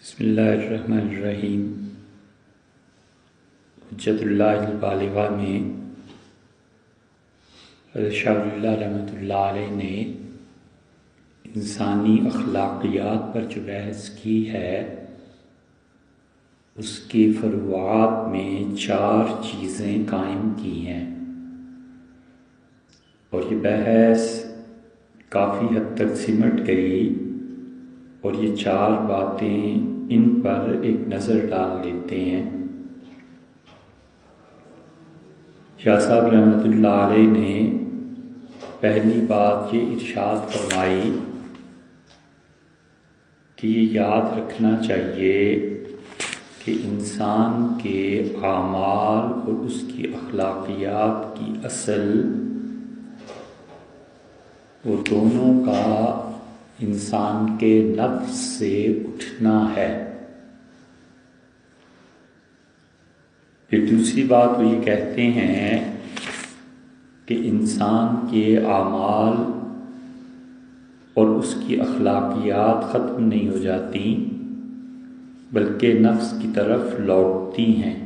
بسم اللہ الرحمن الرحیم۔ حجت اللہ البالغہ میں حضرت شاہ ولی اللہ رحمۃ اللہ علیہ نے انسانی اخلاقیات پر جو بحث کی ہے اس کی فروعات میں 4 چیزیں قائم کی ہیں، اور یہ بحث کافی حد تک سمٹ گئی، اور یہ 4 باتیں ان پر ایک نظر ڈال لیتے ہیں۔ شاہ صاحب رحمۃ اللہ علیہ نے پہلی بات یہ ارشاد فرمائی کہ یہ یاد رکھنا چاہیے کہ انسان کے اعمال اور اس کی اخلاقیات کی اصل وہ دونوں کا انسان کے نفس سے اٹھنا ہے۔ پھر دوسری بات وہ یہ کہتے ہیں کہ انسان کے اعمال اور اس کی اخلاقیات ختم نہیں ہو جاتی بلکہ نفس کی طرف لوٹتی ہیں۔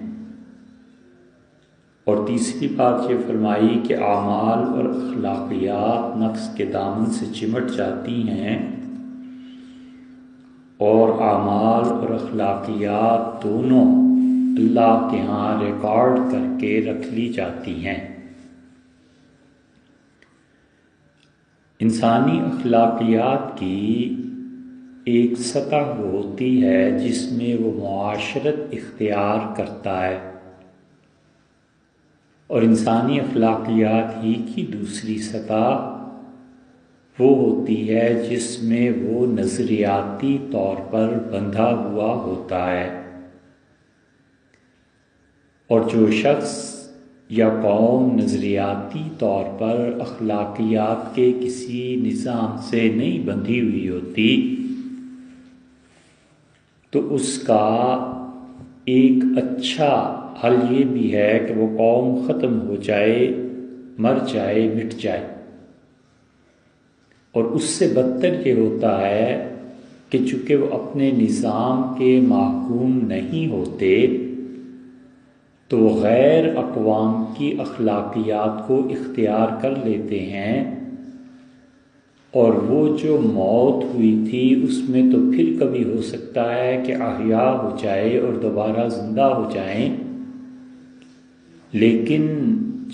اور تیسری بات یہ فرمائی کہ اعمال اور اخلاقیات نفس کے دامن سے چمٹ جاتی ہیں، اور اعمال اور اخلاقیات دونوں اللہ کے ہاں ریکارڈ کر کے رکھ لی جاتی ہیں۔ انسانی اخلاقیات کی ایک سطح ہوتی ہے جس میں وہ معاشرت اختیار کرتا ہے، اور انسانی اخلاقیات ہی کی دوسری سطح وہ ہوتی ہے جس میں وہ نظریاتی طور پر بندھا ہوا ہوتا ہے، اور جو شخص یا قوم نظریاتی طور پر اخلاقیات کے کسی نظام سے نہیں بندھی ہوئی ہوتی تو اس کا ایک اچھا حل یہ بھی ہے کہ وہ قوم ختم ہو جائے، مر جائے، مٹ جائے۔ اور اس سے بدتر یہ ہوتا ہے کہ چونکہ وہ اپنے نظام کے محکوم نہیں ہوتے تو وہ غیر اقوام کی اخلاقیات کو اختیار کر لیتے ہیں، اور وہ جو موت ہوئی تھی اس میں تو پھر کبھی ہو سکتا ہے کہ احیاء ہو جائے اور دوبارہ زندہ ہو جائیں، لیکن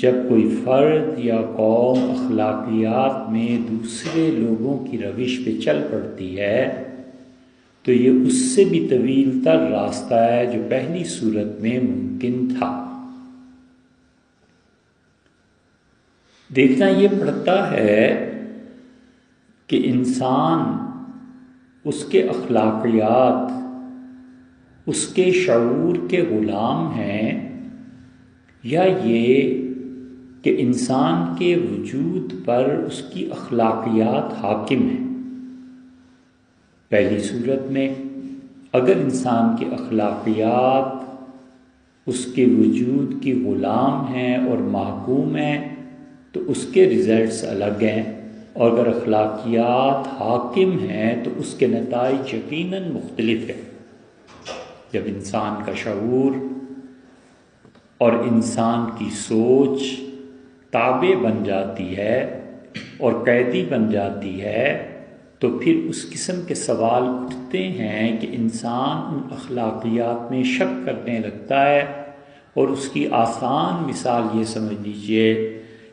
جب کوئی فرد یا قوم اخلاقیات میں دوسرے لوگوں کی روش پہ چل پڑتی ہے تو یہ اس سے بھی طویل تر راستہ ہے جو پہلی صورت میں ممکن تھا۔ دیکھنا یہ پڑتا ہے کہ انسان، اس کے اخلاقیات، اس کے شعور کے غلام ہیں، یا یہ کہ انسان کے وجود پر اس کی اخلاقیات حاکم ہیں۔ پہلی صورت میں اگر انسان کی اخلاقیات اس کے وجود کی غلام ہیں اور محکوم ہیں تو اس کے ریزلٹس الگ ہیں، اور اگر اخلاقیات حاکم ہیں تو اس کے نتائج یقیناً مختلف ہیں۔ جب انسان کا شعور اور انسان کی سوچ تابع بن جاتی ہے اور قیدی بن جاتی ہے تو پھر اس قسم کے سوال اٹھتے ہیں کہ انسان ان اخلاقیات میں شک کرنے لگتا ہے، اور اس کی آسان مثال یہ سمجھ لیجئے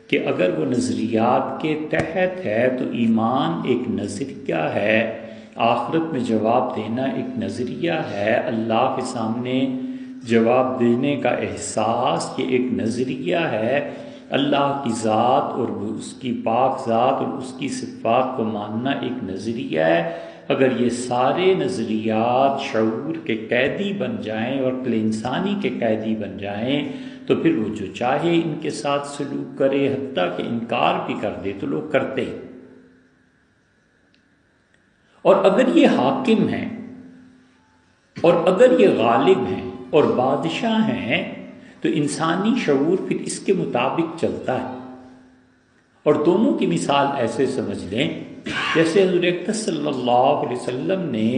کہ اگر وہ نظریات کے تحت ہے تو ایمان ایک نظریہ ہے، آخرت میں جواب دینا ایک نظریہ ہے، اللہ کے سامنے جواب دینے کا احساس یہ ایک نظریہ ہے، اللہ کی ذات اور اس کی پاک ذات اور اس کی صفات کو ماننا ایک نظریہ ہے۔ اگر یہ سارے نظریات شعور کے قیدی بن جائیں اور عقل انسانی کے قیدی بن جائیں تو پھر وہ جو چاہے ان کے ساتھ سلوک کرے، حتیٰ کہ انکار بھی کر دے تو لوگ کرتے ہیں۔ اور اگر یہ حاکم ہیں اور اگر یہ غالب ہیں اور بادشاہ ہیں تو انسانی شعور پھر اس کے مطابق چلتا ہے۔ اور دونوں کی مثال ایسے سمجھ لیں جیسے حضور اقدس صلی اللہ علیہ وسلم نے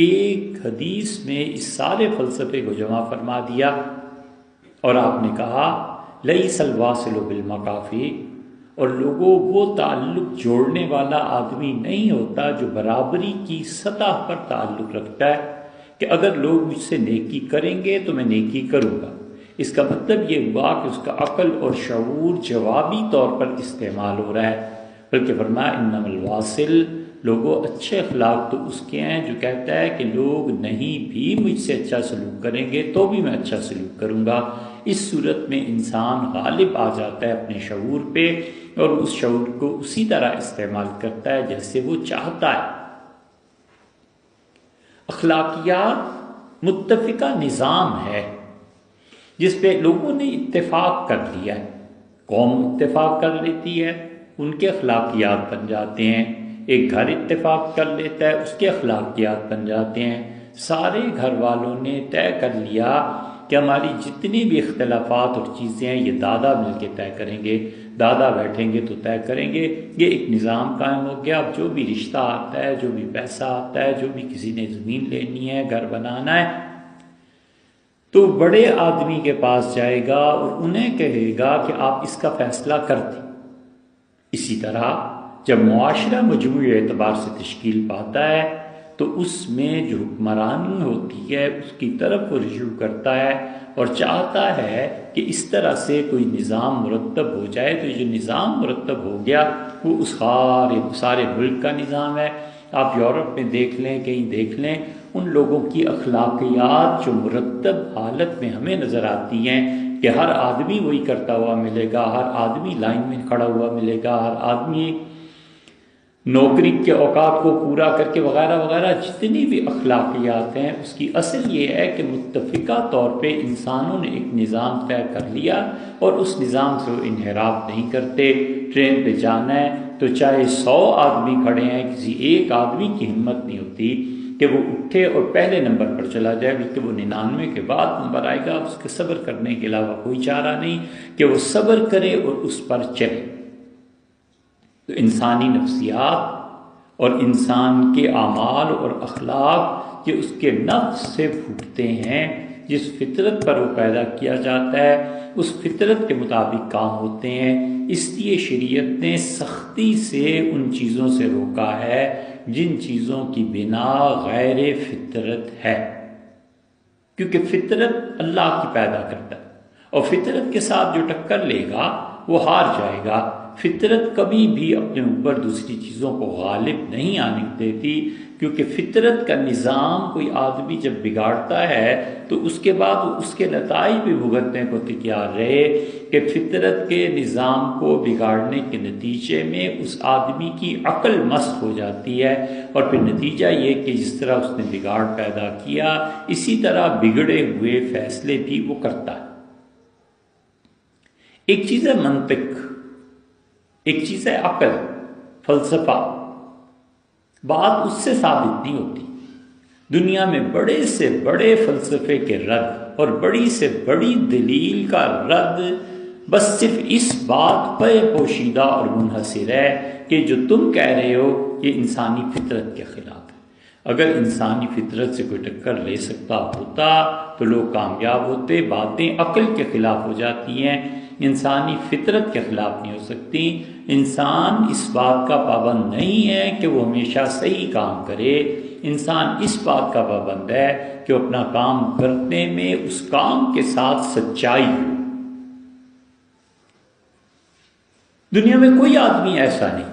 ایک حدیث میں اس سارے فلسفے کو جمع فرما دیا اور آپ نے کہا لیس الواصل بالمقافی، اور لوگوں وہ تعلق جوڑنے والا آدمی نہیں ہوتا جو برابری کی سطح پر تعلق رکھتا ہے کہ اگر لوگ مجھ سے نیکی کریں گے تو میں نیکی کروں گا۔ اس کا مطلب یہ ہوا کہ اس کا عقل اور شعور جوابی طور پر استعمال ہو رہا ہے، بلکہ فرمایا انما الواصل، لوگوں اچھے اخلاق تو اس کے ہیں جو کہتا ہے کہ لوگ نہیں بھی مجھ سے اچھا سلوک کریں گے تو بھی میں اچھا سلوک کروں گا۔ اس صورت میں انسان غالب آ جاتا ہے اپنے شعور پہ اور اس شعور کو اسی طرح استعمال کرتا ہے جیسے وہ چاہتا ہے۔ اخلاقیات متفقہ نظام ہے جس پہ لوگوں نے اتفاق کر لیا ہے، قوم اتفاق کر لیتی ہے، ان کے اخلاقیات بن جاتے ہیں، ایک گھر اتفاق کر لیتا ہے، اس کے اخلاقیات بن جاتے ہیں، سارے گھر والوں نے طے کر لیا کہ ہماری جتنی بھی اختلافات اور چیزیں ہیں یہ دادا مل کے طے کریں گے، دادا بیٹھیں گے تو طے کریں گے، یہ ایک نظام قائم ہو گیا۔ اب جو بھی رشتہ آتا ہے، جو بھی پیسہ آتا ہے، جو بھی کسی نے زمین لینی ہے، گھر بنانا ہے، تو بڑے آدمی کے پاس جائے گا اور انہیں کہے گا کہ آپ اس کا فیصلہ کر دیں۔ اسی طرح جب معاشرہ مجموعی اعتبار سے تشکیل پاتا ہے تو اس میں جو حکمرانی ہوتی ہے اس کی طرف وہ رجوع کرتا ہے اور چاہتا ہے کہ اس طرح سے کوئی نظام مرتب ہو جائے۔ تو یہ جو نظام مرتب ہو گیا وہ اس سارے ملک کا نظام ہے۔ آپ یورپ میں دیکھ لیں، کہیں دیکھ لیں، ان لوگوں کی اخلاقیات جو مرتب حالت میں ہمیں نظر آتی ہیں کہ ہر آدمی وہی کرتا ہوا ملے گا، ہر آدمی لائن میں کھڑا ہوا ملے گا، ہر آدمی نوکری کے اوقات کو پورا کر کے وغیرہ وغیرہ، جتنی بھی اخلاقیات ہیں اس کی اصل یہ ہے کہ متفقہ طور پہ انسانوں نے ایک نظام طے کر لیا اور اس نظام سے وہ انحراف نہیں کرتے۔ ٹرین پہ جانا ہے تو چاہے 100 آدمی کھڑے ہیں، کسی ایک آدمی کی ہمت نہیں ہوتی کہ وہ اٹھے اور پہلے نمبر پر چلا جائے، بلکہ وہ 99 کے بعد نمبر آئے گا۔ اس کے صبر کرنے کے علاوہ کوئی چارہ نہیں کہ وہ صبر کرے اور اس پر چلے۔ تو انسانی نفسیات اور انسان کے اعمال اور اخلاق یہ اس کے نفس سے پھوٹتے ہیں، جس فطرت پر وہ پیدا کیا جاتا ہے اس فطرت کے مطابق کام ہوتے ہیں۔ اس لیے شریعت نے سختی سے ان چیزوں سے روکا ہے جن چیزوں کی بنا غیر فطرت ہے، کیونکہ فطرت اللہ کی پیدا کرتا ہے اور فطرت کے ساتھ جو ٹکر لے گا وہ ہار جائے گا۔ فطرت کبھی بھی اپنے اوپر دوسری چیزوں کو غالب نہیں آنے دیتی، کیونکہ فطرت کا نظام کوئی آدمی جب بگاڑتا ہے تو اس کے بعد وہ اس کے نتائج بھی بھگتنے کو تیار رہے کہ فطرت کے نظام کو بگاڑنے کے نتیجے میں اس آدمی کی عقل مست ہو جاتی ہے، اور پھر نتیجہ یہ کہ جس طرح اس نے بگاڑ پیدا کیا اسی طرح بگڑے ہوئے فیصلے بھی وہ کرتا ہے۔ ایک چیز ہے منطق، ایک چیز ہے عقل، فلسفہ، بات اس سے ثابت نہیں ہوتی۔ دنیا میں بڑے سے بڑے فلسفے کے رد اور بڑی سے بڑی دلیل کا رد بس صرف اس بات پر پوشیدہ اور منحصر ہے کہ جو تم کہہ رہے ہو یہ انسانی فطرت کے خلاف ہے۔ اگر انسانی فطرت سے کوئی ٹکر لے سکتا ہوتا تو لوگ کامیاب ہوتے۔ باتیں عقل کے خلاف ہو جاتی ہیں، انسانی فطرت کے خلاف نہیں ہو سکتی۔ انسان اس بات کا پابند نہیں ہے کہ وہ ہمیشہ صحیح کام کرے، انسان اس بات کا پابند ہے کہ وہ اپنا کام کرنے میں اس کام کے ساتھ سچائی ہو۔ دنیا میں کوئی آدمی ایسا نہیں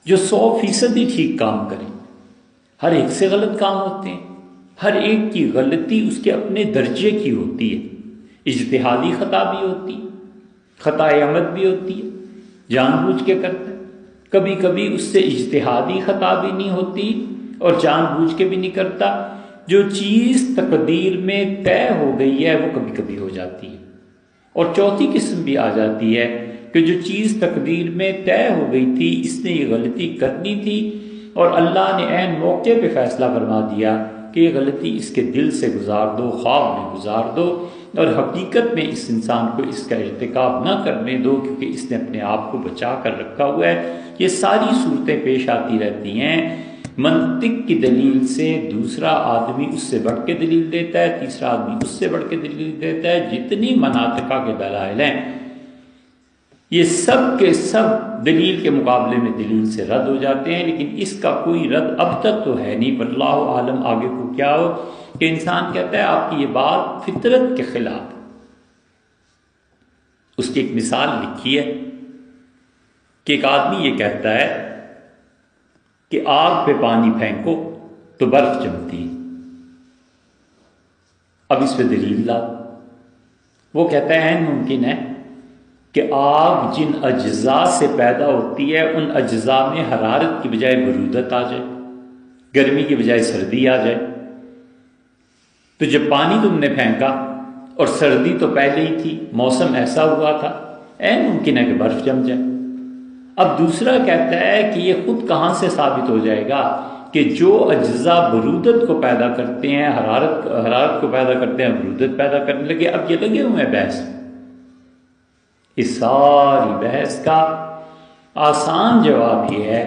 جو 100% ہی ٹھیک کام کرے، ہر ایک سے غلط کام ہوتے ہیں، ہر ایک کی غلطی اس کے اپنے درجے کی ہوتی ہے۔ اجتہادی خطا بھی ہوتی ہے، خطا عمد بھی ہوتی ہے، جان بوجھ کے کرتا ہے۔ کبھی کبھی اس سے اجتہادی خطا بھی نہیں ہوتی اور جان بوجھ کے بھی نہیں کرتا۔ جو چیز تقدیر میں طے ہو گئی ہے وہ کبھی کبھی ہو جاتی ہے۔ اور چوتھی قسم بھی آ جاتی ہے کہ جو چیز تقدیر میں طے ہو گئی تھی، اس نے یہ غلطی کرنی تھی اور اللہ نے عین موقع پہ فیصلہ فرما دیا کہ یہ غلطی اس کے دل سے گزار دو، خواب میں گزار دو، اور حقیقت میں اس انسان کو اس کا ارتکاب نہ کرنے دو، کیونکہ اس نے اپنے آپ کو بچا کر رکھا ہوا ہے۔ یہ ساری صورتیں پیش آتی رہتی ہیں۔ منطق کی دلیل سے دوسرا آدمی اس سے بڑھ کے دلیل دیتا ہے، تیسرا آدمی اس سے بڑھ کے دلیل دیتا ہے۔ جتنی مناطقہ کے دلائل ہیں یہ سب کے سب دلیل کے مقابلے میں دلیل سے رد ہو جاتے ہیں، لیکن اس کا کوئی رد اب تک تو ہے نہیں، واللہ عالم آگے کو کیا ہو، کہ انسان کہتا ہے آپ کی یہ بات فطرت کے خلاف۔ اس کی ایک مثال لکھی ہے کہ ایک آدمی یہ کہتا ہے کہ آگ پہ پانی پھینکو تو برف جمتی ہے۔ اب اس پہ دلیل لا، وہ کہتا ہے ممکن ہے کہ آگ جن اجزاء سے پیدا ہوتی ہے ان اجزاء میں حرارت کی بجائے برودت آ جائے، گرمی کی بجائے سردی آ جائے۔ تو جب پانی تم نے پھینکا اور سردی تو پہلے ہی تھی، موسم ایسا ہوا تھا، ممکن ہے کہ برف جم جائے۔ اب دوسرا کہتا ہے کہ یہ خود کہاں سے ثابت ہو جائے گا کہ جو اجزاء برودت کو پیدا کرتے ہیں، حرارت کو پیدا کرتے ہیں، برودت پیدا کرنے لگے۔ اب یہ لگے ہوئے ہیں بحث، اس ساری بحث کا آسان جواب یہ ہے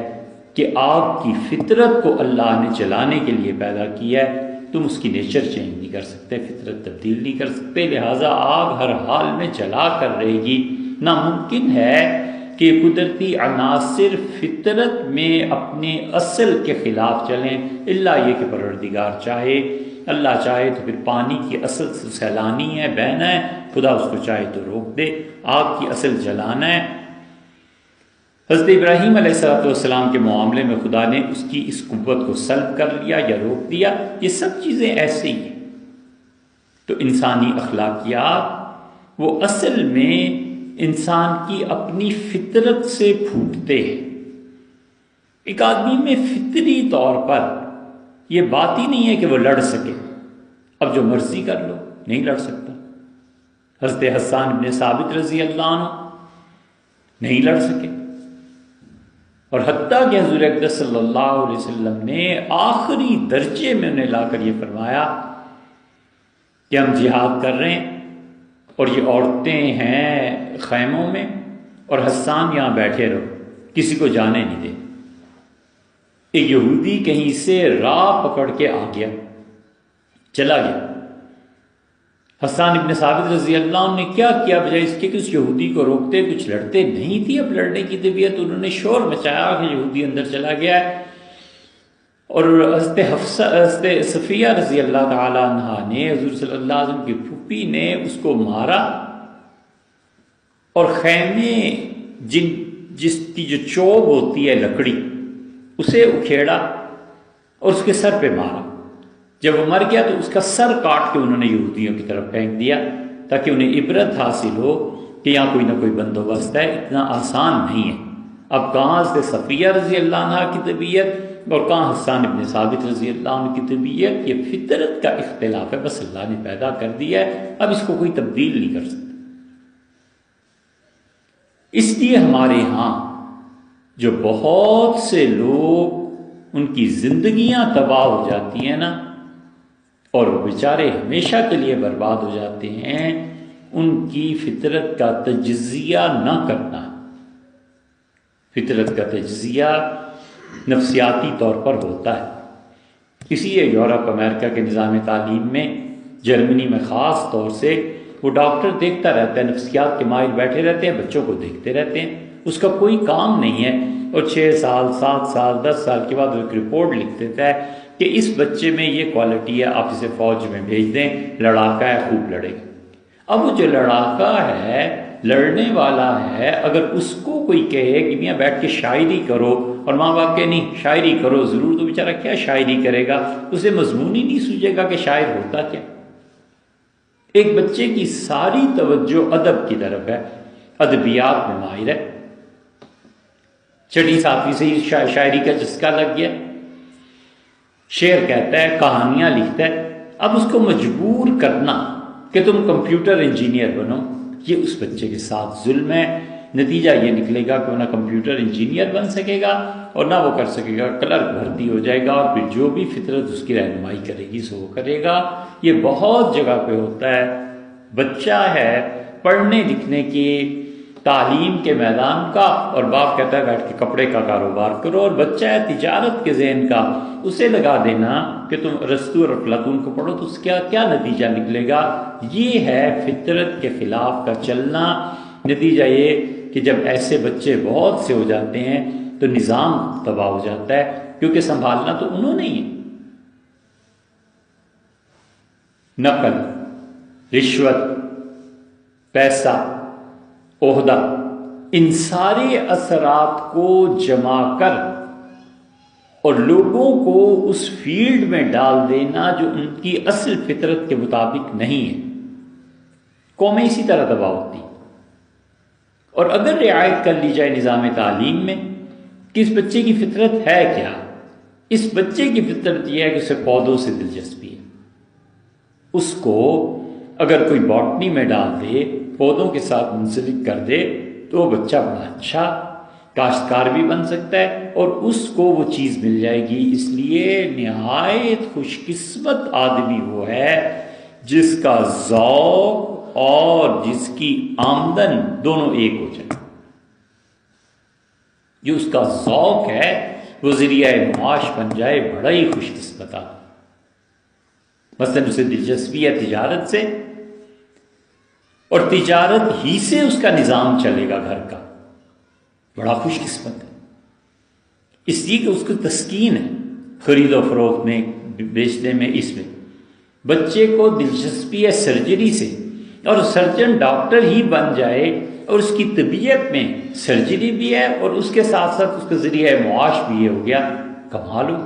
کہ آگ کی فطرت کو اللہ نے جلانے کے لیے پیدا کیا ہے، تم اس کی نیچر چینج نہیں کر سکتے، فطرت تبدیل نہیں کر سکتے، لہٰذا آگ ہر حال میں جلا کر رہے گی۔ ناممکن ہے کہ قدرتی عناصر فطرت میں اپنے اصل کے خلاف چلیں، الا یہ کہ پروردگار چاہے، اللہ چاہے تو پھر پانی کی اصل سیلانی ہے، بہنا ہے، خدا اس کو چاہے تو روک دے۔ آگ کی اصل جلانا ہے۔ حضرت ابراہیم علیہ السلام کے معاملے میں خدا نے اس کی اس قوت کو سلب کر لیا یا روک دیا، یہ سب چیزیں ایسے ہی ہیں۔ تو انسانی اخلاقیات وہ اصل میں انسان کی اپنی فطرت سے پھوٹتے ہیں۔ ایک آدمی میں فطری طور پر یہ بات ہی نہیں ہے کہ وہ لڑ سکے، اب جو مرضی کر لو، نہیں لڑ سکتا۔ حضرت حسان بن ثابت رضی اللہ عنہ نہیں لڑ سکے، اور حتیٰ کہ حضور اقدس صلی اللہ علیہ وسلم نے آخری درجے میں انہیں لا کر یہ فرمایا کہ ہم جہاد کر رہے ہیں اور یہ عورتیں ہیں خیموں میں اور حسان یہاں بیٹھے رہو، کسی کو جانے نہیں دے۔ ایک یہودی کہیں سے راہ پکڑ کے آ گیا، چلا گیا۔ حسان ابن ثابت رضی اللہ عنہ نے کیا کیا، بجائے اس کے کہ اس یہودی کو روکتے، کچھ لڑتے نہیں تھی اب لڑنے کی طبیعت، انہوں نے شور مچایا کہ یہودی اندر چلا گیا ہے، اور حضرت صفیہ رضی اللہ تعالی عنہ نے، حضور صلی اللہ علیہ وسلم کی پھوپھی نے اس کو مارا، اور خیمے جس کی جو چوب ہوتی ہے لکڑی، اسے اکھیڑا اور اس کے سر پہ مارا۔ جب وہ مر گیا تو اس کا سر کاٹ کے انہوں نے یہودیوں کی طرف پھینک دیا تاکہ انہیں عبرت حاصل ہو کہ یہاں کوئی نہ کوئی بندوبست ہے، اتنا آسان نہیں ہے۔ اب کہاں سے صفیہ رضی اللہ عنہ کی طبیعت اور کہاں حسان ابن ثابت رضی اللہ عنہ کی طبیعت، یہ فطرت کا اختلاف ہے، بس اللہ نے پیدا کر دیا ہے، اب اس کو کوئی تبدیل نہیں کر سکتا۔ اس لیے ہمارے ہاں جو بہت سے لوگ ان کی زندگیاں تباہ ہو جاتی ہیں نا، اور بیچارے ہمیشہ کے لیے برباد ہو جاتے ہیں، ان کی فطرت کا تجزیہ نہ کرنا۔ فطرت کا تجزیہ نفسیاتی طور پر ہوتا ہے، اسی لیے یورپ امریکہ کے نظام تعلیم میں، جرمنی میں خاص طور سے، وہ ڈاکٹر دیکھتا رہتا ہے، نفسیات کے ماہر بیٹھے رہتے ہیں، بچوں کو دیکھتے رہتے ہیں، اس کا کوئی کام نہیں ہے، اور 6 سال 7 سال 10 سال کے بعد وہ ایک رپورٹ لکھ دیتا ہے کہ اس بچے میں یہ کوالٹی ہے، آپ اسے فوج میں بھیج دیں، لڑاکا ہے، خوب لڑے گا۔ اب وہ جو لڑاکا ہے، لڑنے والا ہے، اگر اس کو کوئی کہے کہ میاں بیٹھ کے شاعری کرو، اور ماں باپ کہ نہیں شاعری کرو ضرور، تو بیچارہ کیا شاعری کرے گا، اسے مضمون ہی نہیں سوچے گا کہ شاعر ہوتا کیا۔ ایک بچے کی ساری توجہ ادب کی طرف ہے، ادبیات میں ماہر ہے، 6 7ویں سے ہی شاعری کا چسکا لگ گیا، شعر کہتا ہے، کہانیاں لکھتا ہے۔ اب اس کو مجبور کرنا کہ تم کمپیوٹر انجینئر بنو، یہ اس بچے کے ساتھ ظلم ہے۔ نتیجہ یہ نکلے گا کہ وہ نہ کمپیوٹر انجینئر بن سکے گا اور نہ وہ کر سکے گا کلرک بھرتی ہو جائے گا، اور پھر جو بھی فطرت اس کی رہنمائی کرے گی سو وہ کرے گا۔ یہ بہت جگہ پہ ہوتا ہے، بچہ ہے، پڑھنے لکھنے کی تعلیم کے میدان کا، اور باپ کہتا ہے بیٹھ کے کپڑے کا کاروبار کرو، اور بچہ ہے تجارت کے ذہن کا، اسے لگا دینا کہ تم ارسطو اور افلاطون کو پڑھو تو اس کا کیا نتیجہ نکلے گا؟ یہ ہے فطرت کے خلاف کا چلنا۔ نتیجہ یہ کہ جب ایسے بچے بہت سے ہو جاتے ہیں تو نظام تباہ ہو جاتا ہے، کیونکہ سنبھالنا تو انہوں نے ہی ہے۔ نقل، رشوت، پیسہ، عہدہ، ان سارے اثرات کو جمع کر اور لوگوں کو اس فیلڈ میں ڈال دینا جو ان کی اصل فطرت کے مطابق نہیں ہے، قومیں اسی طرح تباہ ہوتی۔ اور اگر رعایت کر لی جائے نظام تعلیم میں کہ اس بچے کی فطرت ہے کیا، اس بچے کی فطرت یہ ہے کہ اسے پودوں سے دلچسپی ہے، اس کو اگر کوئی باٹنی میں ڈال دے، پودوں کے ساتھ منسلک کر دے، تو وہ بچہ بڑا اچھا کاشتکار بھی بن سکتا ہے اور اس کو وہ چیز مل جائے گی۔ اس لیے نہایت خوش قسمت آدمی وہ ہے جس کا ذوق اور جس کی آمدن دونوں ایک ہو جائے۔ جو اس کا ذوق ہے وہ ذریعہ معاش بن جائے، بڑا ہی خوش قسمت آدمی۔ مثلاً اسے دلچسپی ہے تجارت سے، اور تجارت ہی سے اس کا نظام چلے گا گھر کا، بڑا خوش قسمت ہے۔ اس لیے کہ اس کو تسکین ہے خرید و فروخت میں، بیچنے میں، اس میں۔ بچے کو دلچسپی ہے سرجری سے، اور سرجن ڈاکٹر ہی بن جائے، اور اس کی طبیعت میں سرجری بھی ہے اور اس کے ساتھ ساتھ اس کا ذریعہ معاش بھی ہو گیا، کمال ہو۔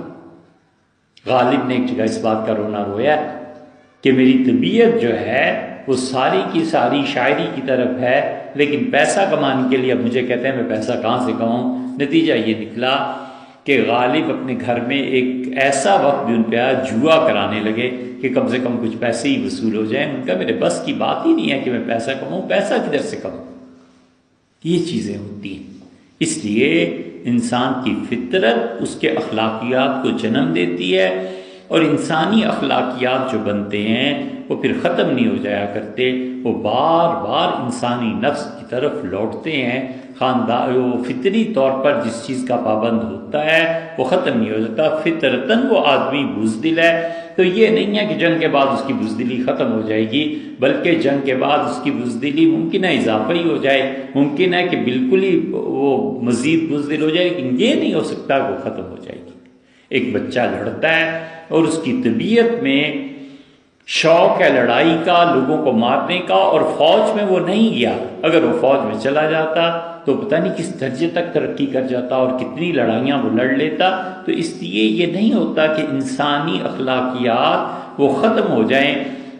غالب نے ایک جگہ اس بات کا رونا رویا کہ میری طبیعت جو ہے وہ ساری کی ساری شاعری کی طرف ہے، لیکن پیسہ کمانے کے لیے اب مجھے کہتے ہیں میں پیسہ کہاں سے کماؤں۔ نتیجہ یہ نکلا کہ غالب اپنے گھر میں ایک ایسا وقت بھی ان پہ آیا، جوا کرانے لگے کہ کم سے کم کچھ پیسے ہی وصول ہو جائیں۔ ان کا میرے بس کی بات ہی نہیں ہے کہ میں پیسہ کماؤں، پیسہ کدھر سے کماؤں؟ یہ چیزیں ہوتی ہیں۔ اس لیے انسان کی فطرت اس کے اخلاقیات کو جنم دیتی ہے، اور انسانی اخلاقیات جو بنتے ہیں وہ پھر ختم نہیں ہو جایا کرتے، وہ بار بار انسانی نفس کی طرف لوٹتے ہیں۔ خاندان وہ فطری طور پر جس چیز کا پابند ہوتا ہے وہ ختم نہیں ہو جاتا۔ فطرتاً وہ آدمی بزدل ہے، تو یہ نہیں ہے کہ جنگ کے بعد اس کی بزدلی ختم ہو جائے گی، بلکہ جنگ کے بعد اس کی بزدلی ممکن ہے اضافہ ہی ہو جائے، ممکن ہے کہ بالکل ہی وہ مزید بزدل ہو جائے، لیکن یہ نہیں ہو سکتا کہ وہ ختم ہو جائے گی۔ ایک بچہ لڑتا ہے اور اس کی طبیعت میں شوق ہے لڑائی کا، لوگوں کو مارنے کا، اور فوج میں وہ نہیں گیا۔ اگر وہ فوج میں چلا جاتا تو پتہ نہیں کس درجے تک ترقی کر جاتا اور کتنی لڑائیاں وہ لڑ لیتا۔ تو اس لیے یہ نہیں ہوتا کہ انسانی اخلاقیات وہ ختم ہو جائیں،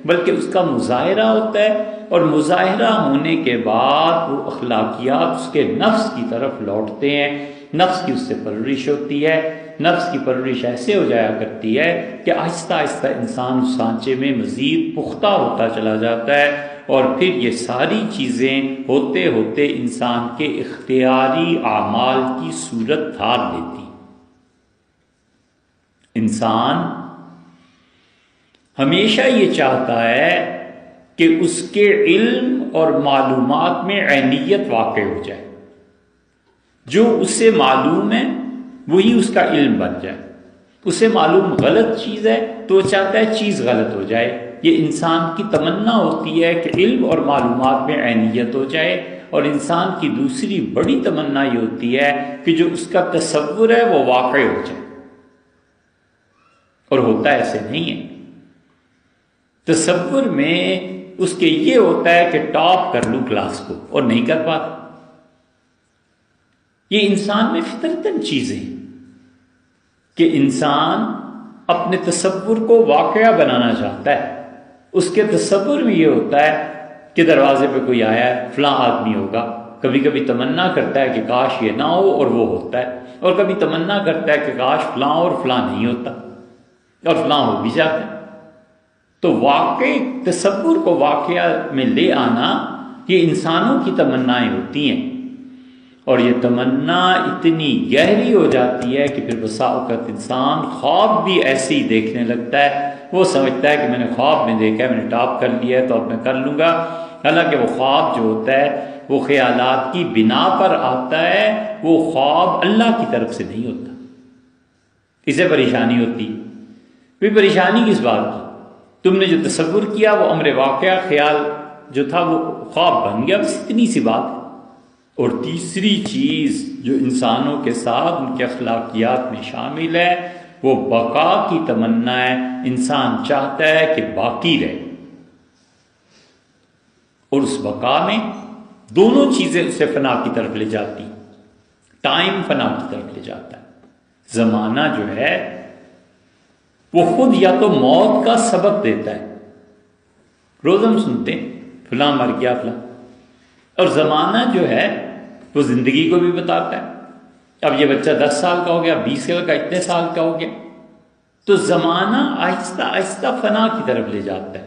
بلکہ اس کا مظاہرہ ہوتا ہے، اور مظاہرہ ہونے کے بعد وہ اخلاقیات اس کے نفس کی طرف لوٹتے ہیں۔ نفس کی اس سے پرورش ہوتی ہے، نفس کی پرورش ایسے ہو جایا کرتی ہے کہ آہستہ آہستہ انسان اس سانچے میں مزید پختہ ہوتا چلا جاتا ہے، اور پھر یہ ساری چیزیں ہوتے ہوتے انسان کے اختیاری اعمال کی صورت دھار لیتی۔ انسان ہمیشہ یہ چاہتا ہے کہ اس کے علم اور معلومات میں عینیت واقع ہو جائے، جو اسے معلوم ہے وہی اس کا علم بن جائے۔ اسے معلوم غلط چیز ہے تو وہ چاہتا ہے چیز غلط ہو جائے۔ یہ انسان کی تمنا ہوتی ہے کہ علم اور معلومات میں عینیت ہو جائے، اور انسان کی دوسری بڑی تمنا یہ ہوتی ہے کہ جو اس کا تصور ہے وہ واقع ہو جائے، اور ہوتا ایسے نہیں ہے۔ تصور میں اس کے یہ ہوتا ہے کہ ٹاپ کر لوں کلاس کو، اور نہیں کر پاتا۔ یہ انسان میں فطرتاً چیزیں کہ انسان اپنے تصور کو واقعہ بنانا چاہتا ہے۔ اس کے تصور میں یہ ہوتا ہے کہ دروازے پہ کوئی آیا ہے، فلاں آدمی ہوگا۔ کبھی کبھی تمنا کرتا ہے کہ کاش یہ نہ ہو، اور وہ ہوتا ہے، اور کبھی تمنا کرتا ہے کہ کاش فلاں اور فلاں نہیں ہوتا، اور فلاں ہو بھی جاتا ہے۔ تو واقع تصور کو واقعہ میں لے آنا یہ انسانوں کی تمنائیں ہوتی ہیں، اور یہ تمنا اتنی گہری ہو جاتی ہے کہ پھر بسا اوقات انسان خواب بھی ایسے ہی دیکھنے لگتا ہے۔ وہ سمجھتا ہے کہ میں نے خواب میں دیکھا ہے، میں نے ٹاپ کر لیا ہے تو اب میں کر لوں گا، حالانکہ وہ خواب جو ہوتا ہے وہ خیالات کی بنا پر آتا ہے، وہ خواب اللہ کی طرف سے نہیں ہوتا، اسے پریشانی ہوتی۔ پھر پریشانی کس بات کی؟ تم نے جو تصور کیا وہ امر واقعہ، خیال جو تھا وہ خواب بن گیا، بس اتنی سی بات ہے۔ اور تیسری چیز جو انسانوں کے ساتھ ان کے اخلاقیات میں شامل ہے وہ بقا کی تمنا ہے۔ انسان چاہتا ہے کہ باقی رہے، اور اس بقا میں دونوں چیزیں اسے فنا کی طرف لے جاتی۔ ٹائم فنا کی طرف لے جاتا ہے، زمانہ جو ہے وہ خود یا تو موت کا سبب دیتا ہے۔ روز ہم سنتے ہیں فلاں مر گیا فلاں، اور زمانہ جو ہے وہ زندگی کو بھی بتاتا ہے۔ اب یہ بچہ 10 سال کا ہو گیا، 20 سال کا، اتنے سال کا ہو گیا، تو زمانہ آہستہ آہستہ فنا کی طرف لے جاتا ہے،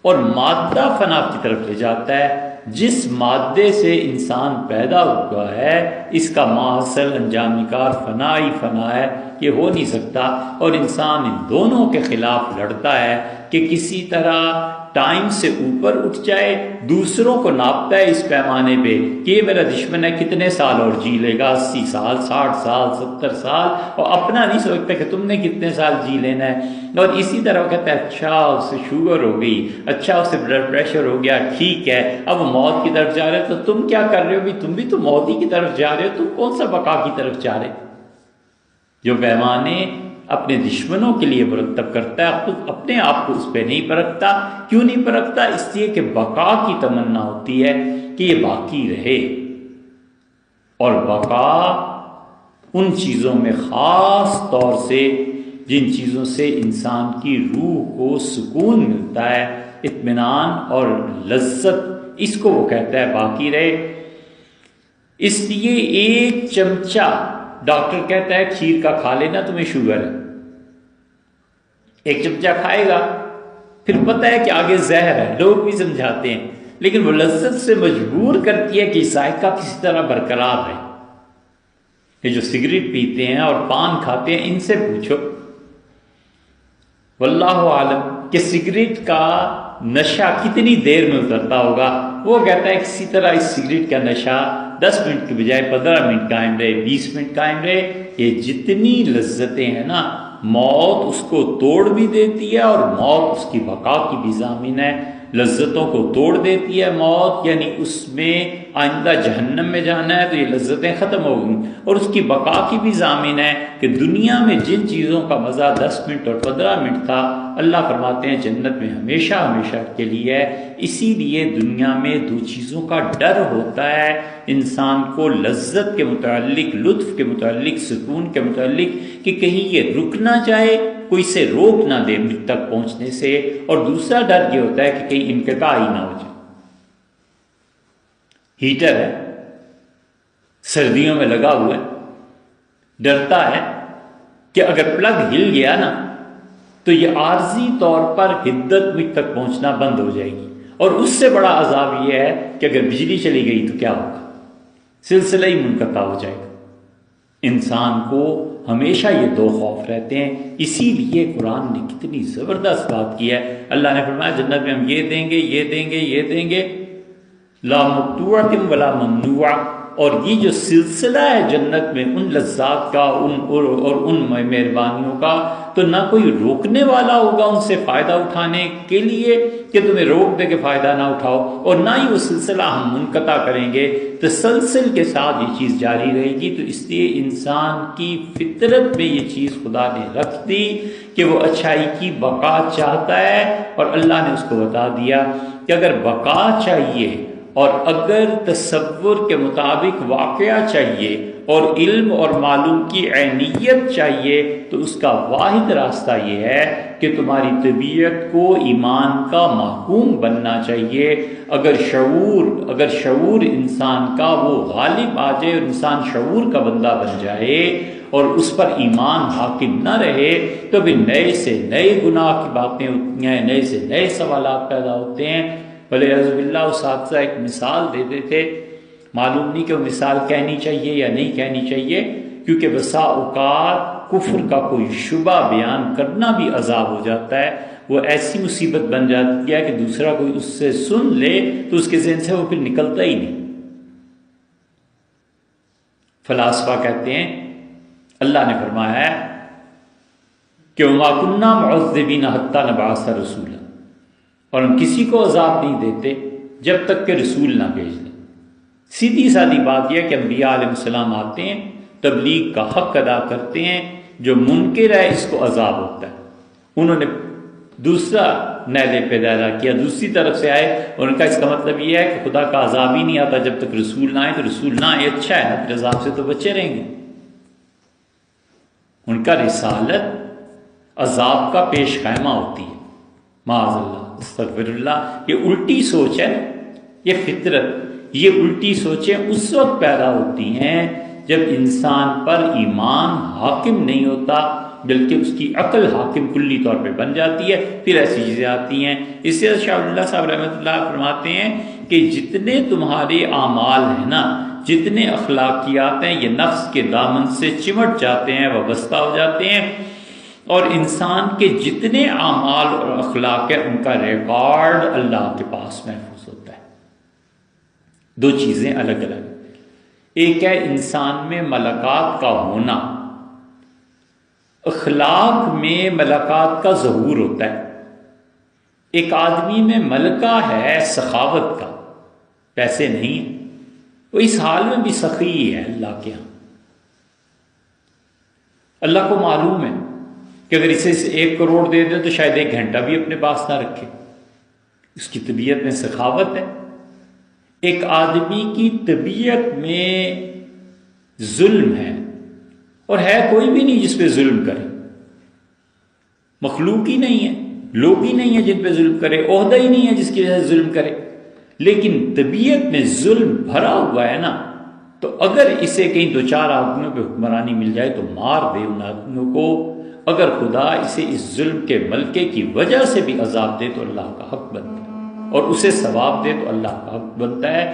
اور مادہ فنا کی طرف لے جاتا ہے۔ جس مادے سے انسان پیدا ہوا ہے اس کا ماحصل انجام نکار فنا ہی فنا ہے، یہ ہو نہیں سکتا۔ اور انسان ان دونوں کے خلاف لڑتا ہے کہ کسی طرح ٹائم سے اوپر اٹھ جائے، دوسروں کو ناپتا ہے اس پیمانے پہ کہ یہ میرا دشمن ہے، کتنے سال اور جی لے گا، 80 سال، 60 سال، 70 سال، اور اپنا نہیں سوچتا کہ تم نے کتنے سال جی لینا ہے۔ اور اسی طرح وہ کہتا ہے اچھا اسے شوگر ہو گئی، اچھا اسے بلڈ پریشر ہو گیا، ٹھیک ہے اب وہ موت کی طرف جا رہے ہیں، تو تم کیا کر رہے ہو؟ بھی تم بھی تو موت ہی کی طرف جا رہے ہو، تم کون سا بقا کی طرف جا رہے ہو؟ جو پیمانے اپنے دشمنوں کے لیے مرتب کرتا ہے، خود اپنے آپ کو اس پہ نہیں پرکھتا۔ کیوں نہیں پرکھتا؟ اس لیے کہ بقا کی تمنا ہوتی ہے کہ یہ باقی رہے، اور بقا ان چیزوں میں خاص طور سے جن چیزوں سے انسان کی روح کو سکون ملتا ہے، اطمینان اور لذت، اس کو وہ کہتا ہے باقی رہے۔ اس لیے ایک چمچہ ڈاکٹر کہتا ہے کھیر کا کھا لینا، تمہیں شوگر ہے، ایک چمچہ کھائے گا، پھر پتہ ہے کہ آگے زہر ہے، لوگ بھی سمجھاتے ہیں، لیکن وہ لذت سے مجبور کرتی ہے کہ ذائقہ کسی طرح برقرار رہے۔ یہ جو سگریٹ پیتے ہیں اور پان کھاتے ہیں، ان سے پوچھو، واللہ عالم، کہ سگریٹ کا نشہ کتنی دیر میں اترتا ہوگا۔ وہ کہتا ہے کسی طرح اس سگریٹ کا نشہ 10 منٹ کی بجائے 15 منٹ قائم رہے، 20 منٹ قائم رہے۔ یہ جتنی لذتیں ہیں نا، موت اس کو توڑ بھی دیتی ہے، اور موت اس کی بقا کی بھی ضامن ہے۔ لذتوں کو توڑ دیتی ہے موت، یعنی اس میں آئندہ جہنم میں جانا ہے تو یہ لذتیں ختم ہو گئیں، اور اس کی بقا کی بھی ضامن ہے کہ دنیا میں جن چیزوں کا مزہ 10 منٹ اور 15 منٹ تھا، اللہ فرماتے ہیں جنت میں ہمیشہ ہمیشہ کے لیے ہے۔ اسی لیے دنیا میں دو چیزوں کا ڈر ہوتا ہے انسان کو، لذت کے متعلق، لطف کے متعلق، سکون کے متعلق، کہ کہیں یہ رک نہ جائے، کوئی سے روک نہ دے مجھ تک پہنچنے سے، اور دوسرا ڈر یہ ہوتا ہے کہ کہیں انقطاع ہی نہ ہو جائے۔ ہیٹر ہے، سردیوں میں لگا ہوا ہے، ڈرتا ہے کہ اگر پلگ ہل گیا نا تو یہ عارضی طور پر حدت مجھ تک پہنچنا بند ہو جائے گی، اور اس سے بڑا عذاب یہ ہے کہ اگر بجلی چلی گئی تو کیا ہوگا، سلسلہ ہی منقطع ہو جائے گا۔ انسان کو ہمیشہ یہ دو خوف رہتے ہیں، اسی لیے قرآن نے کتنی زبردست بات کی ہے۔ اللہ نے فرمایا جنت میں ہم یہ دیں گے، یہ دیں گے، یہ دیں گے، لا مقطوعۃ ولا ممنوع، اور یہ جو سلسلہ ہے جنت میں ان لذات کا، اور ان مہربانیوں کا، تو نہ کوئی روکنے والا ہوگا ان سے فائدہ اٹھانے کے لیے کہ تمہیں روک دے کہ فائدہ نہ اٹھاؤ، اور نہ ہی وہ سلسلہ ہم منقطع کریں گے، تسلسل کے ساتھ یہ چیز جاری رہے گی۔ تو اس لیے انسان کی فطرت میں یہ چیز خدا نے رکھ دی کہ وہ اچھائی کی بقا چاہتا ہے، اور اللہ نے اس کو بتا دیا کہ اگر بقا چاہیے اور اگر تصور کے مطابق واقعہ چاہیے اور علم اور معلوم کی عینیت چاہیے، تو اس کا واحد راستہ یہ ہے کہ تمہاری طبیعت کو ایمان کا محکوم بننا چاہیے۔ اگر شعور انسان کا وہ غالب آ جائے اور انسان شعور کا بندہ بن جائے اور اس پر ایمان حاکم نہ رہے، تو بھی نئے سے نئے گناہ کی باتیں ہوتی ہیں، نئے سے نئے سوالات پیدا ہوتے ہیں۔ بھلے عزب اللہ اساتذہ ایک مثال دیتے تھے، معلوم نہیں کہ وہ مثال کہنی چاہیے یا نہیں کہنی چاہیے، کیونکہ بسا اوقات کفر کا کوئی شبہ بیان کرنا بھی عذاب ہو جاتا ہے، وہ ایسی مصیبت بن جاتی ہے کہ دوسرا کوئی اس سے سن لے تو اس کے ذہن سے وہ پھر نکلتا ہی نہیں۔ فلاسفہ کہتے ہیں اللہ نے فرمایا ہے کہ وَمَا كُنَّا مُعَذِّبِينَ حَتَّى نَبْعَثَ رَسُولًا، اور ہم کسی کو عذاب نہیں دیتے جب تک کہ رسول نہ بھیج دیں۔ سیدھی سادی بات یہ ہے کہ انبیاء علیہ السلام آتے ہیں، تبلیغ کا حق ادا کرتے ہیں، جو منکر ہے اس کو عذاب ہوتا ہے۔ انہوں نے دوسرا نیلے پیدا کیا، دوسری طرف سے آئے، اور ان کا اس کا مطلب یہ ہے کہ خدا کا عذاب ہی نہیں آتا جب تک رسول نہ آئے، تو رسول نہ آئے اچھا ہے، پھر عذاب سے تو بچے رہیں گے۔ ان کا رسالت عذاب کا پیش خیمہ ہوتی ہے، معاذ اللہ، استغفر اللہ۔ یہ الٹی سوچ ہے، یہ فطرت، یہ الٹی سوچیں اس وقت پیدا ہوتی ہیں جب انسان پر ایمان حاکم نہیں ہوتا بلکہ اس کی عقل حاکم کلی طور پہ بن جاتی ہے، پھر ایسی چیزیں آتی ہیں۔ اس سے شاہ اللہ صاحب رحمۃ اللہ فرماتے ہیں کہ جتنے تمہارے اعمال ہیں نا، جتنے اخلاقیات ہیں، یہ نفس کے دامن سے چمٹ جاتے ہیں، وابستہ ہو جاتے ہیں، اور انسان کے جتنے اعمال اور اخلاق ہیں ان کا ریکارڈ اللہ کے پاس محفوظ ہوتا ہے۔ دو چیزیں الگ الگ، ایک ہے انسان میں ملکات کا ہونا، اخلاق میں ملکات کا ظہور ہوتا ہے۔ ایک آدمی میں ملکہ ہے سخاوت کا، پیسے نہیں ہیں، وہ اس حال میں بھی سخی ہے اللہ کے ہاں۔ اللہ کو معلوم ہے کہ اگر اسے 1 کروڑ دے دے تو شاید 1 گھنٹہ بھی اپنے پاس نہ رکھے، اس کی طبیعت میں سخاوت ہے۔ ایک آدمی کی طبیعت میں ظلم ہے، اور ہے کوئی بھی نہیں جس پہ ظلم کرے، مخلوق ہی نہیں ہے، لوگ ہی نہیں ہیں جن پہ ظلم کرے، عہدہ ہی نہیں ہے جس کی وجہ سے ظلم کرے، لیکن طبیعت میں ظلم بھرا ہوا ہے نا، تو اگر اسے کہیں 2-4 آدمیوں پہ حکمرانی مل جائے تو مار دے ان آدمیوں کو۔ اگر خدا اسے اس ظلم کے ملکے کی وجہ سے بھی عذاب دے تو اللہ کا حق بنتا ہے، اور اسے ثواب دے تو اللہ کا حق بنتا ہے،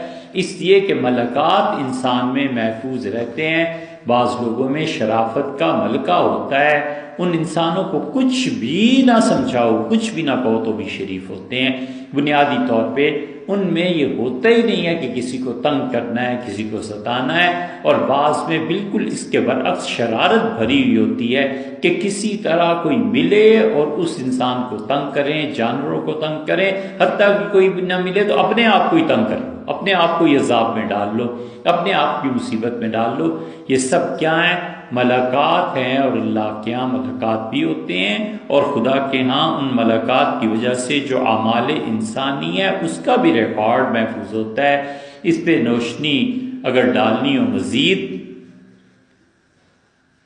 اس لیے کہ ملکات انسان میں محفوظ رہتے ہیں۔ بعض لوگوں میں شرافت کا ملکہ ہوتا ہے، ان انسانوں کو کچھ بھی نہ سمجھاؤ، کچھ بھی نہ کہو تو بھی شریف ہوتے ہیں۔ بنیادی طور پہ ان میں یہ ہوتا ہی نہیں ہے کہ کسی کو تنگ کرنا ہے، کسی کو ستانا ہے، اور بعض میں بالکل اس کے برعکس شرارت بھری ہوئی ہوتی ہے کہ کسی طرح کوئی ملے اور اس انسان کو تنگ کریں، جانوروں کو تنگ کریں، حتیٰ کہ کوئی بھی نہ ملے تو اپنے آپ کو ہی تنگ کریں، اپنے آپ کو ہی عذاب میں ڈال لو، اپنے آپ کی مصیبت میں ڈال لو۔ یہ سب کیا ہیں؟ ملکات ہیں، اور اللہ کے ہاں ملکات بھی ہوتے ہیں، اور خدا کے ہاں ان ملکات کی وجہ سے جو اعمال انسانی ہے اس کا بھی ریکارڈ محفوظ ہوتا ہے۔ اس پہ نوشنی اگر ڈالنی ہو مزید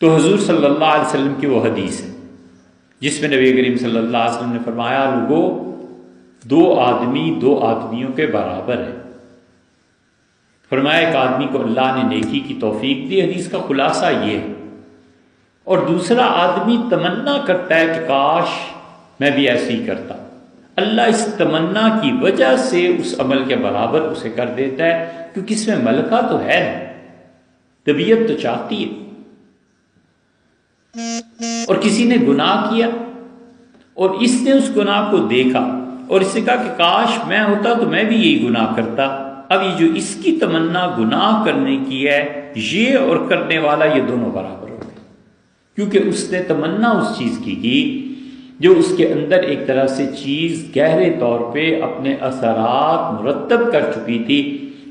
تو حضور صلی اللہ علیہ وسلم کی وہ حدیث ہے جس میں نبی کریم صلی اللہ علیہ وسلم نے فرمایا، لوگو 2 آدمی 2 آدمیوں کے برابر ہے۔ فرمایا ایک آدمی کو اللہ نے نیکی کی توفیق دی، حدیث کا خلاصہ یہ ہے، اور دوسرا آدمی تمنا کرتا ہے کہ کاش میں بھی ایسے ہی کرتا۔ اللہ اس تمنا کی وجہ سے اس عمل کے برابر اسے کر دیتا ہے، کیونکہ اس میں ملکہ تو ہے نا، طبیعت تو چاہتی ہے۔ اور کسی نے گناہ کیا اور اس نے اس گناہ کو دیکھا اور اس نے کہا کہ کاش میں ہوتا تو میں بھی یہی گناہ کرتا۔ اب یہ جو اس کی تمنا گناہ کرنے کی ہے، یہ اور کرنے والا یہ دونوں برابر ہو گئے، کیونکہ اس نے تمنا اس چیز کی جو اس کے اندر ایک طرح سے چیز گہرے طور پہ اپنے اثرات مرتب کر چکی تھی۔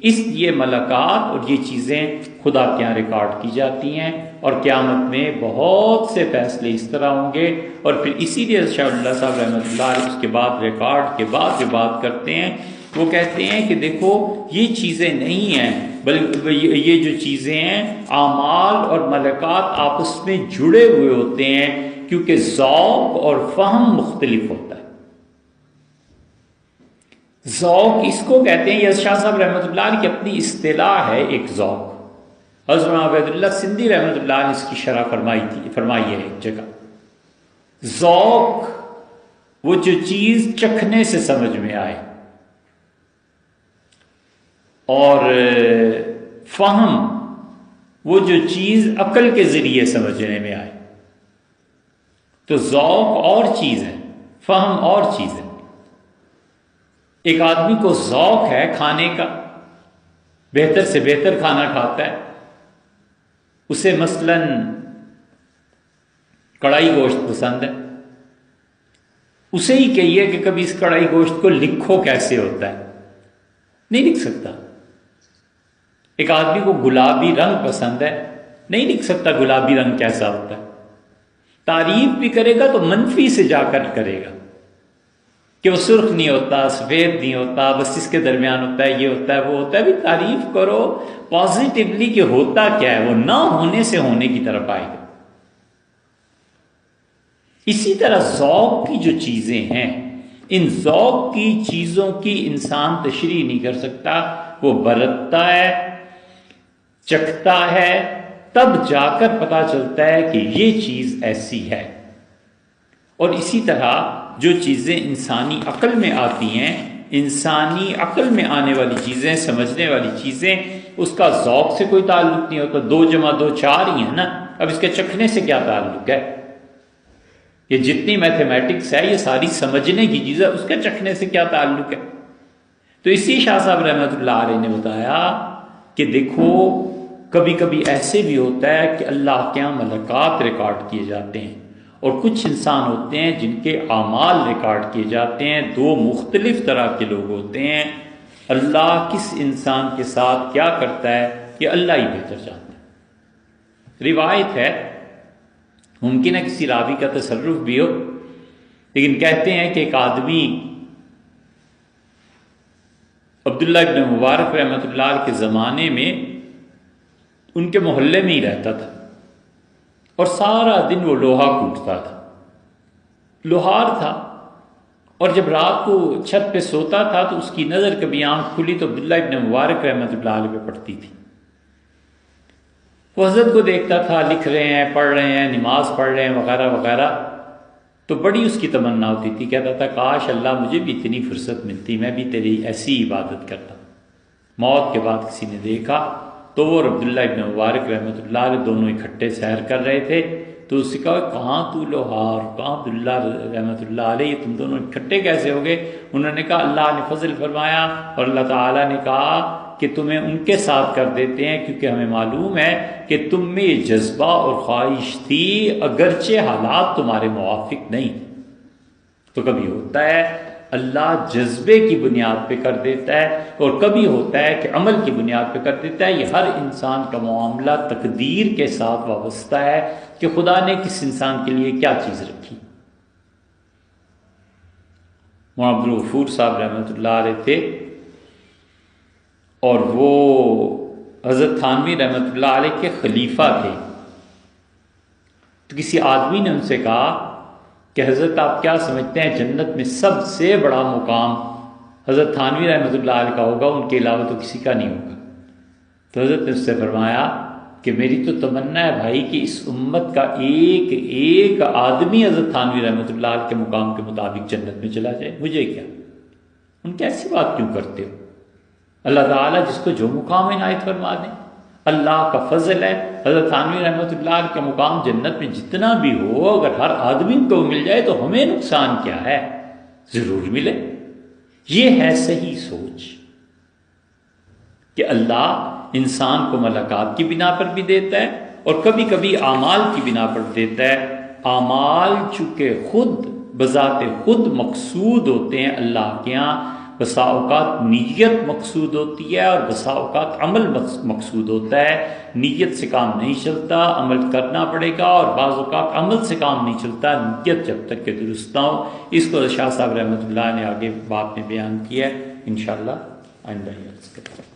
اس لیے ملکات اور یہ چیزیں خدا کے یہاں ریکارڈ کی جاتی ہیں، اور قیامت میں بہت سے فیصلے اس طرح ہوں گے۔ اور پھر اسی لیے شاہ اللہ صاحب رحمۃ اللہ علیہ اس کے بعد ریکارڈ کے بعد جو بات کرتے ہیں وہ کہتے ہیں کہ دیکھو یہ چیزیں نہیں ہیں، بلکہ یہ جو چیزیں ہیں اعمال اور ملکات آپس میں جڑے ہوئے ہوتے ہیں، کیونکہ ذوق اور فہم مختلف ہوتا ہے۔ ذوق اس کو کہتے ہیں، یہ شاہ صاحب رحمۃ اللہ علیہ کی اپنی اصطلاح ہے ایک ذوق۔ حضرت عبید اللہ سندھی رحمۃ اللہ علیہ اس کی شرح فرمائی ہے ایک جگہ، ذوق وہ جو چیز چکھنے سے سمجھ میں آئے، اور فہم وہ جو چیز عقل کے ذریعے سمجھنے میں آئے۔ تو ذوق اور چیز ہے، فہم اور چیز ہے۔ ایک آدمی کو ذوق ہے کھانے کا، بہتر سے بہتر کھانا کھاتا ہے، اسے مثلاً کڑھائی گوشت پسند ہے، اسے ہی کہیے کہ کبھی اس کڑھائی گوشت کو لکھو کیسے ہوتا ہے، نہیں لکھ سکتا۔ ایک آدمی کو گلابی رنگ پسند ہے، نہیں لکھ سکتا گلابی رنگ کیسا ہوتا ہے۔ تعریف بھی کرے گا تو منفی سے جا کر کرے گا کہ وہ سرخ نہیں ہوتا، سفید نہیں ہوتا، بس اس کے درمیان ہوتا ہے، یہ ہوتا ہے، وہ ہوتا ہے۔ بھی تعریف کرو پازیٹیولی کہ ہوتا کیا ہے، وہ نہ ہونے سے ہونے کی طرف آئے گا۔ اسی طرح ذوق کی جو چیزیں ہیں، ان ذوق کی چیزوں کی انسان تشریح نہیں کر سکتا، وہ برتتا ہے، چکھتا ہے، تب جا کر پتہ چلتا ہے کہ یہ چیز ایسی ہے۔ اور اسی طرح جو چیزیں انسانی عقل میں آتی ہیں، انسانی عقل میں آنے والی چیزیں، سمجھنے والی چیزیں، اس کا ذوق سے کوئی تعلق نہیں ہوتا۔ 2 + 2 4 ہی ہے نا، اب اس کے چکھنے سے کیا تعلق ہے؟ یہ جتنی میتھمیٹکس ہے یہ ساری سمجھنے کی چیز ہے، اس کے چکھنے سے کیا تعلق ہے؟ تو اسی شاہ صاحب رحمۃ اللہ علیہ نے بتایا کہ دیکھو کبھی کبھی ایسے بھی ہوتا ہے کہ اللہ کے یہاں ملکات ریکارڈ کیے جاتے ہیں، اور کچھ انسان ہوتے ہیں جن کے اعمال ریکارڈ کیے جاتے ہیں۔ 2 مختلف طرح کے لوگ ہوتے ہیں۔ اللہ کس انسان کے ساتھ کیا کرتا ہے یہ اللہ ہی بہتر جانتا ہے۔ روایت ہے، ممکن ہے کسی راوی کا تصرف بھی ہو، لیکن کہتے ہیں کہ ایک آدمی عبداللہ ابن مبارک رحمۃ اللہ علیہ کے زمانے میں ان کے محلے میں ہی رہتا تھا، اور سارا دن وہ لوہا کوٹتا تھا، لوہار تھا، اور جب رات کو چھت پہ سوتا تھا تو اس کی نظر کبھی آنکھ کھلی تو عبداللہ ابن مبارک رحمۃ اللہ علیہ پہ پڑتی تھی۔ وہ حضرت کو دیکھتا تھا، لکھ رہے ہیں، پڑھ رہے ہیں، نماز پڑھ رہے ہیں وغیرہ وغیرہ، تو بڑی اس کی تمنا ہوتی تھی، کہتا تھا کاش اللہ مجھے بھی اتنی فرصت ملتی، میں بھی تیری ایسی عبادت کرتا۔ موت کے بعد کسی نے دیکھا تو وہ عبداللہ ابن مبارک رحمۃ اللہ علیہ دونوں اکٹھے سیر کر رہے تھے، تو اس سے کہا کہاں تو لوہار، کہاں عبداللہ رحمۃ اللہ علیہ، یہ تم دونوں اکٹھے کیسے ہو گئے؟ انہوں نے کہا اللہ نے فضل فرمایا اور اللہ تعالیٰ نے کہا کہ تمہیں ان کے ساتھ کر دیتے ہیں، کیونکہ ہمیں معلوم ہے کہ تم میں یہ جذبہ اور خواہش تھی اگرچہ حالات تمہارے موافق نہیں۔ تو کبھی ہوتا ہے اللہ جذبے کی بنیاد پہ کر دیتا ہے، اور کبھی ہوتا ہے کہ عمل کی بنیاد پہ کر دیتا ہے۔ یہ ہر انسان کا معاملہ تقدیر کے ساتھ وابستہ ہے کہ خدا نے کس انسان کے لیے کیا چیز رکھی۔ مولانا عبدالغفور صاحب رحمۃ اللہ علیہ تھے، اور وہ حضرت تھانوی رحمۃ اللہ علیہ کے خلیفہ تھے۔ تو کسی آدمی نے ان سے کہا کہ حضرت آپ کیا سمجھتے ہیں جنت میں سب سے بڑا مقام حضرت تھانوی رحمۃ اللہ علیہ کا ہوگا، ان کے علاوہ تو کسی کا نہیں ہوگا؟ تو حضرت نے اس سے فرمایا کہ میری تو تمنا ہے بھائی کہ اس امت کا ایک ایک آدمی حضرت تھانوی رحمۃ اللہ علیہ کے مقام کے مطابق جنت میں چلا جائے، مجھے کیا؟ ان کی ایسی بات کیوں کرتے ہو؟ اللہ تعالیٰ جس کو جو مقام عنایت فرما دیں، اللہ کا فضل ہے۔ حضرت تھانوی رحمۃ اللہ علیہ کا مقام جنت میں جتنا بھی ہو، اگر ہر آدمی کو مل جائے تو ہمیں نقصان کیا ہے؟ ضرور ملے۔ یہ ہے صحیح سوچ کہ اللہ انسان کو ملکات کی بنا پر بھی دیتا ہے اور کبھی کبھی اعمال کی بنا پر دیتا ہے۔ اعمال چونکہ خود بذات خود مقصود ہوتے ہیں اللہ کے یہاں، بسا اوقات نیت مقصود ہوتی ہے اور بسا اوقات عمل مقصود ہوتا ہے۔ نیت سے کام نہیں چلتا، عمل کرنا پڑے گا، اور بعض اوقات عمل سے کام نہیں چلتا نیت جب تک کہ درست نہ ہو۔ اس کو شاہ صاحب رحمۃ اللہ نے آگے بات میں بیان کیا ہے، انشاءاللہ آئندہ ہی عرض کریں۔